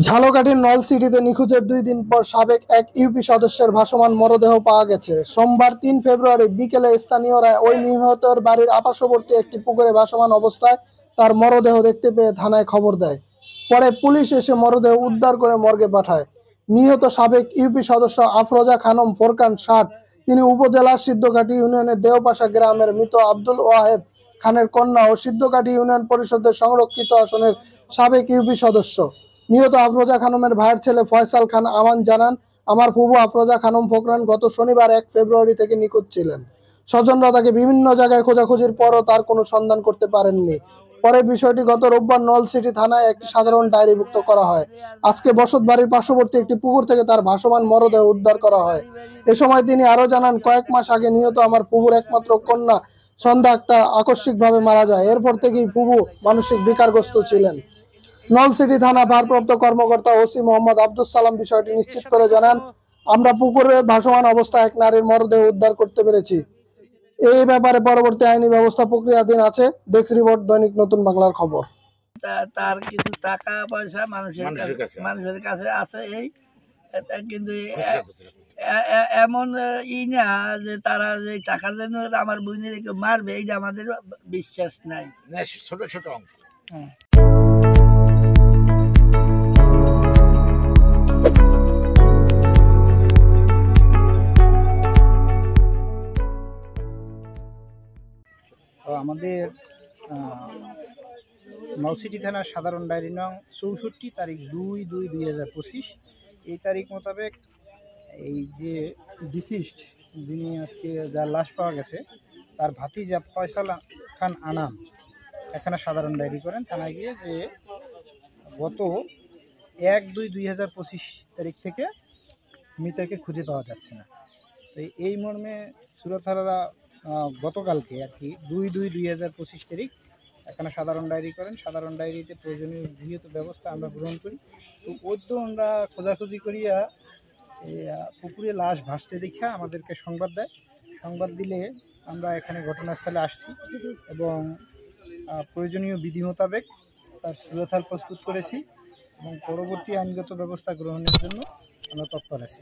ঝালকাঠির নলছিটিতে নিখোঁজের 2 দিন পর সাবেক এক ইউপি সদস্যের ভাসমান মরদেহ পাওয়া গেছে। সোমবার 3 ফেব্রুয়ারি বিকেলে স্থানীয়রা ওই নিহতের বাড়ির পার্শ্ববর্তী একটি পুকুরে ভাসমান অবস্থায় তার মরদেহ দেখতে পেয়ে থানায় খবর দেয়। পরে পুলিশ এসে মরদেহ উদ্ধার করে মর্গে পাঠায়। নিহত সাবেক ইউপি সদস্য আফরোজা খানম ফোরকান 60। তিনি উপজেলার সিদ্ধঘাটি ইউনিয়নের দেওপাশা গ্রামের মৃত আব্দুল ওয়াহেদ খানের কন্যা ও সিদ্ধঘাটি ইউনিয়ন পরিষদের সংরক্ষিত আসনের সাবেক ইউপি সদস্য। নিহত আফরোজা খানমের ভাইয়ের ছেলে ফয়সাল খান আমান জানান, আমার ফুফু আফরোজা খানম ফোকরান গত শনিবার 1 ফেব্রুয়ারি থেকে নিখোঁজ ছিলেন। স্বজনরা তাকে বিভিন্ন জায়গায় খোঁজাখুঁজির পরও তার কোনো সন্ধান করতে পারেননি। পরে বিষয়টি গত রোববার নলছিটি থানায় একটি সাধারণ ডায়েরিভুক্ত করা হয়। আজকে বসতবাড়ির পার্শ্ববর্তী একটি পুকুর থেকে তার ভাসমান মরদেহ উদ্ধার করা হয়। এ সময় তিনি আরও জানান, কয়েক মাস আগে নিহত আমার ফুফুর একমাত্র কন্যা সন্ধ্যা আক্তার আকস্মিকভাবে মারা যায়। এরপর থেকেই ফুফু মানসিক বিকারগ্রস্ত ছিলেন। নলছিটি থানা ভারপ্রাপ্ত কর্মকর্তা ওসি মোহাম্মদ আব্দুস সালাম বিষয়টি নিশ্চিত করে জানান, আমরা পুকুরে ভাসমান অবস্থায় এক নারীর মরদেহ উদ্ধার করতে পেরেছি। এই ব্যাপারে পরবর্তী আইনি ব্যবস্থা প্রক্রিয়াধীন আছে। ডেস্ক রিপোর্ট, দৈনিক নতুন বাংলার খবর। তার কিছু টাকা পয়সা মানুষের কাছে আছে, এই কিন্তু এমন না যে তারা যে টাকার জন্য আমার বোনের মারবে, এইটা আমাদের বিশ্বাস নাই। ছোট ছোট অঙ্ক। আমাদের নলছিটি থানার সাধারণ ডায়েরি নং 64 তারিখ 2/2/2025 এই তারিখ মোতাবেক এই যে ডিসিস্ট যিনি আজকে যার লাশ পাওয়া গেছে তার ভাতিজা ফয়সাল খান আনাম এখানে সাধারণ ডায়েরি করেন থানায় গিয়ে যে গত 1/2/2025 তারিখ থেকে মৃতকে খুঁজে পাওয়া যাচ্ছে না। তো এই মর্মে সুরতহারা গতকালকে আর কি 2/2/2025 তারিখ এখানে সাধারণ ডায়েরি করেন। সাধারণ ডায়েরিতে প্রয়োজনীয় গৃহীত ব্যবস্থা আমরা গ্রহণ করি। তো ওদ্য আমরা খোঁজাখুঁজি করিয়া পুকুরে লাশ ভাসতে দেখা আমাদেরকে সংবাদ দেয়। সংবাদ দিলে আমরা এখানে ঘটনাস্থলে আসছি এবং প্রয়োজনীয় বিধি মোতাবেক তার সুরতহাল প্রস্তুত করেছি এবং পরবর্তী আইনগত ব্যবস্থা গ্রহণের জন্য আমরা তৎপর আছি।